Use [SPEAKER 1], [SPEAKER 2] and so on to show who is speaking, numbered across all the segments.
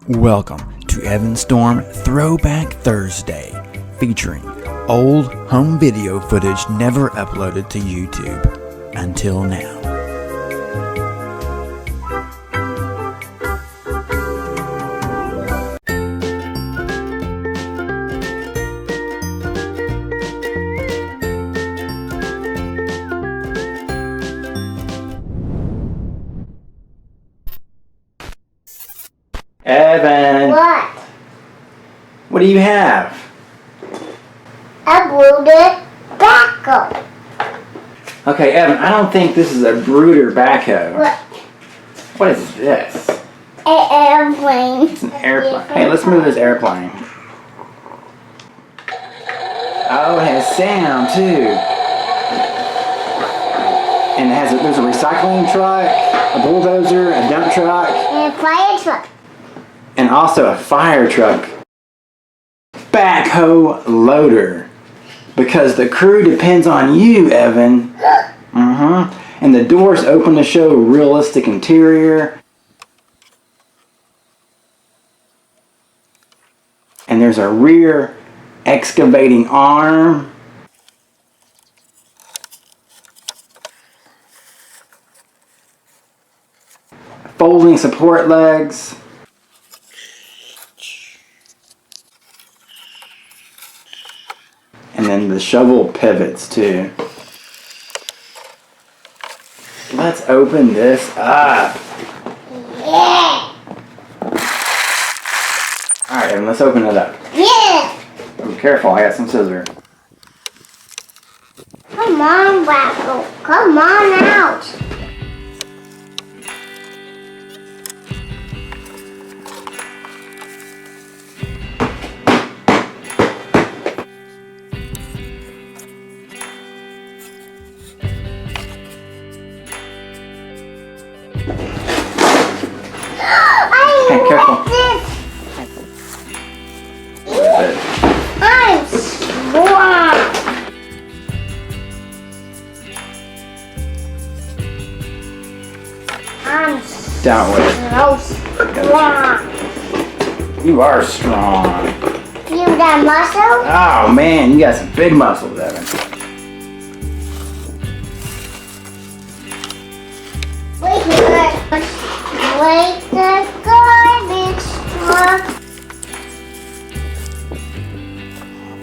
[SPEAKER 1] Welcome to Evan Storm Throwback Thursday, featuring old home video footage never uploaded to YouTube until now. Evan!
[SPEAKER 2] What?
[SPEAKER 1] What do you have?
[SPEAKER 2] A brooder backhoe.
[SPEAKER 1] Okay, Evan, I don't think this is a brooder backhoe.
[SPEAKER 2] What?
[SPEAKER 1] What is this?
[SPEAKER 2] An airplane.
[SPEAKER 1] It's an airplane. Hey, let's move this airplane. Oh, it has sound too. And there's a recycling truck, a bulldozer, a dump truck,
[SPEAKER 2] And a fire truck.
[SPEAKER 1] and also a fire truck. Backhoe loader. Because the crew depends on you, Evan. And the doors open to show realistic interior. And there's a rear excavating arm. Folding support legs. And then the shovel pivots too. Let's open this up.
[SPEAKER 2] Yeah.
[SPEAKER 1] Alright, Evan, let's open it up.
[SPEAKER 2] Yeah.
[SPEAKER 1] Oh, careful, I got some scissors.
[SPEAKER 2] Come on, backhoe. Come on out.
[SPEAKER 1] Hey, careful.
[SPEAKER 2] I'm strong. I'm
[SPEAKER 1] Down with
[SPEAKER 2] so strong.
[SPEAKER 1] it. You are strong.
[SPEAKER 2] You got muscle?
[SPEAKER 1] Oh man, you got some big muscles, Evan.
[SPEAKER 2] Wait here. Wait the garbage truck.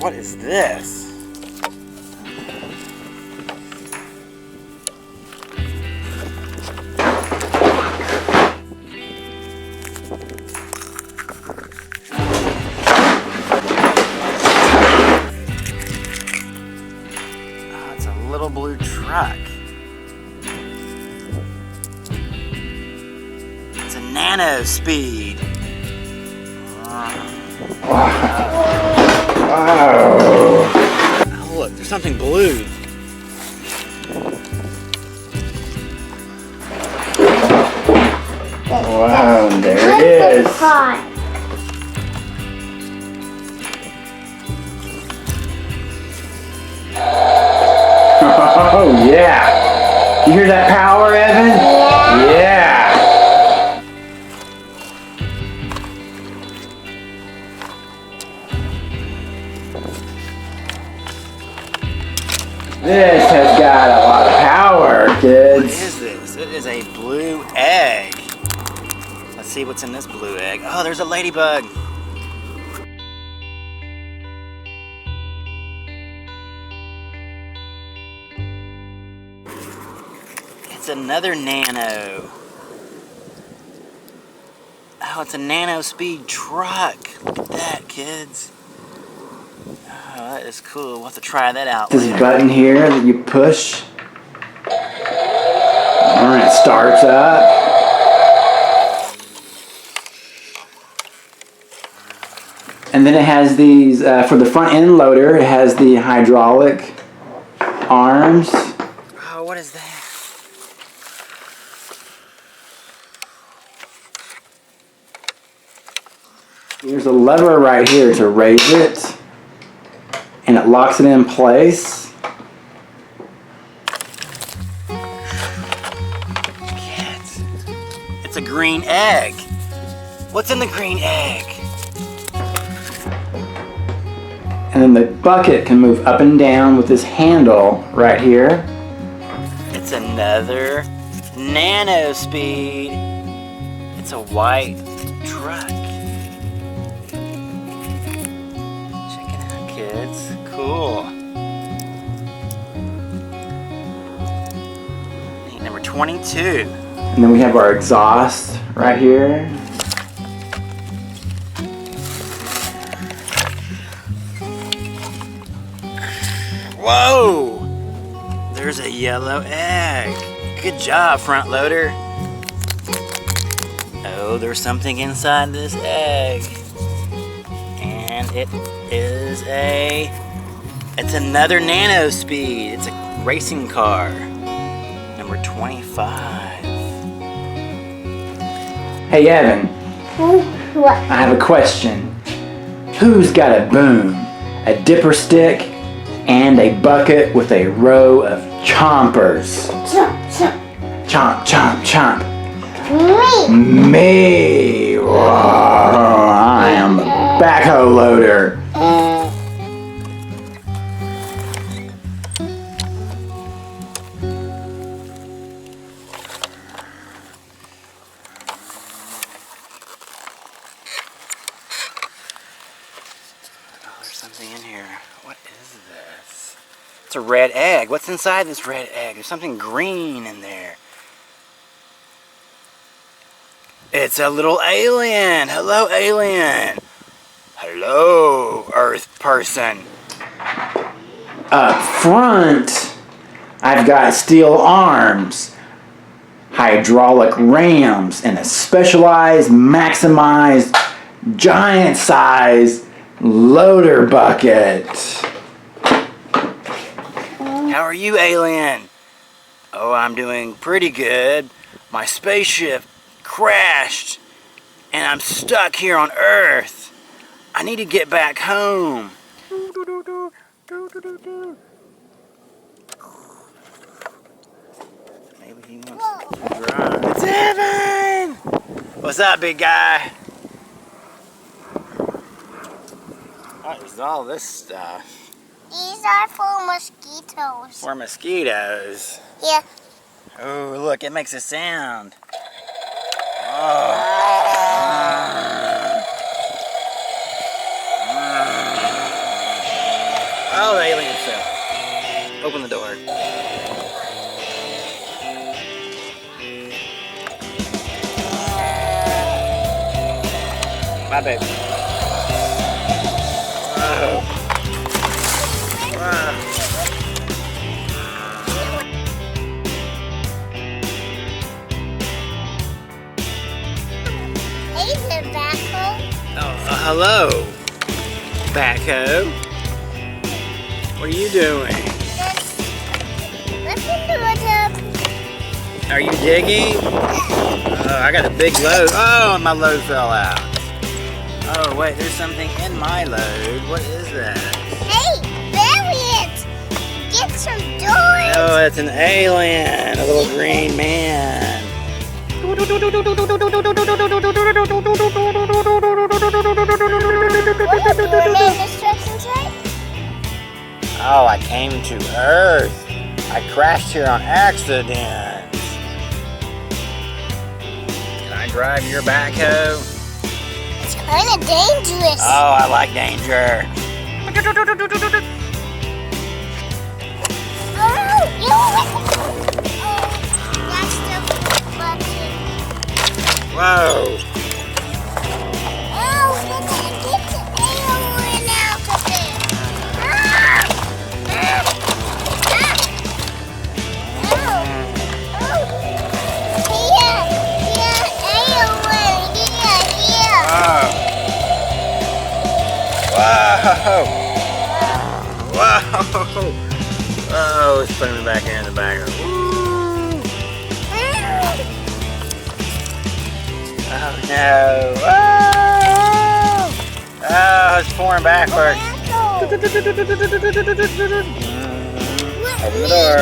[SPEAKER 1] What is this? Oh, it's a little blue truck. It's a nano speed. Wow. Oh, look, there's something blue. Wow, there it is. Oh, yeah. You hear that power, Evan? Yeah. This has got a lot of power, kids. What is this? It is a blue egg. Let's see what's in this blue egg. Oh, there's a ladybug. It's another nano. Oh, it's a nano speed truck. Look at that, kids. Oh, that is cool. We'll have to try that out later. This button here that you push. Alright, starts up. And then it has these, for the front end loader, it has the hydraulic arms. Oh, what is that? There's a lever right here to raise it. And it locks it in place. Kids, it's a green egg. What's in the green egg?
[SPEAKER 3] And then the bucket can move up and down with this handle right here.
[SPEAKER 1] It's another nano speed. It's a white truck. Check it out, kids. Cool. Number 22.
[SPEAKER 3] And then we have our exhaust right here.
[SPEAKER 1] Whoa! There's a yellow egg. Good job, front loader. Oh, there's something inside this egg. And it's another nano speed. It's a racing car. Number 25.
[SPEAKER 3] Hey Evan,
[SPEAKER 2] What?
[SPEAKER 3] I have a question. Who's got a boom, a dipper stick, and a bucket with a row of chompers?
[SPEAKER 2] Chomp, chomp.
[SPEAKER 3] Chomp, chomp, chomp.
[SPEAKER 2] Me.
[SPEAKER 3] Me! Whoa, I am the backhoe loader.
[SPEAKER 1] There's something in here. What is this? It's a red egg. What's inside this red egg? There's something green in there. It's a little alien. Hello, alien. Hello, Earth person.
[SPEAKER 3] Up front, I've got steel arms, hydraulic rams, and a specialized, maximized, giant-sized loader bucket.
[SPEAKER 1] How are you, alien? Oh, I'm doing pretty good. My spaceship crashed, and I'm stuck here on Earth. I need to get back home. Maybe he wants to drive. It's Evan! What's up, big guy? What is all this stuff?
[SPEAKER 2] These are for mosquitoes.
[SPEAKER 1] For mosquitoes.
[SPEAKER 2] Yeah.
[SPEAKER 1] Oh, look, it makes a sound. Oh. Oh, the alien fell. Open the door. Bye, baby. Whoa. Wow.
[SPEAKER 2] Hey there, Backhoe.
[SPEAKER 1] Oh, hello, Backhoe. What are you doing?
[SPEAKER 2] Listen to it.
[SPEAKER 1] Are you digging? Oh, I got a big load. Oh, my load fell out. Oh, wait, there's something in my load. What is that?
[SPEAKER 2] Hey, bury it. Get some doors.
[SPEAKER 1] Oh, it's an alien, a little green man. Oh, I came to Earth. I crashed here on accident. Can I drive your backhoe?
[SPEAKER 2] It's kind of dangerous.
[SPEAKER 1] Oh, I like danger.
[SPEAKER 2] That's the button.
[SPEAKER 1] Whoa.
[SPEAKER 2] Oh, but I get the alien out of it.
[SPEAKER 1] Whoa. Whoa. Oh, let's put him back here in the background. Woo. Oh no. Oh, it's pouring backwards. Open the door.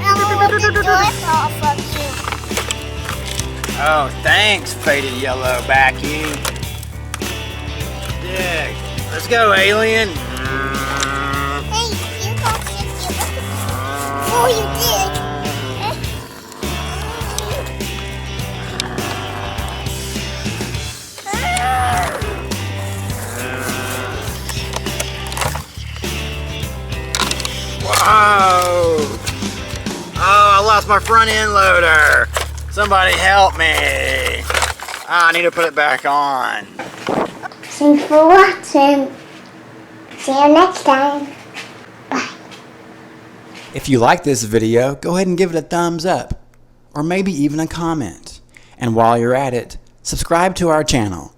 [SPEAKER 2] I'll rip the door off of you.
[SPEAKER 1] Oh, thanks, faded yellow Backhoe. Dig. Let's go, alien.
[SPEAKER 2] Hey, you got 50 before you dig.
[SPEAKER 1] Whoa! Oh, I lost my front end loader. Somebody help me. I need to put it back on.
[SPEAKER 2] Thanks for watching. See you next time. Bye.
[SPEAKER 3] If you like this video, go ahead and give it a thumbs up, or maybe even a comment. And while you're at it, subscribe to our channel.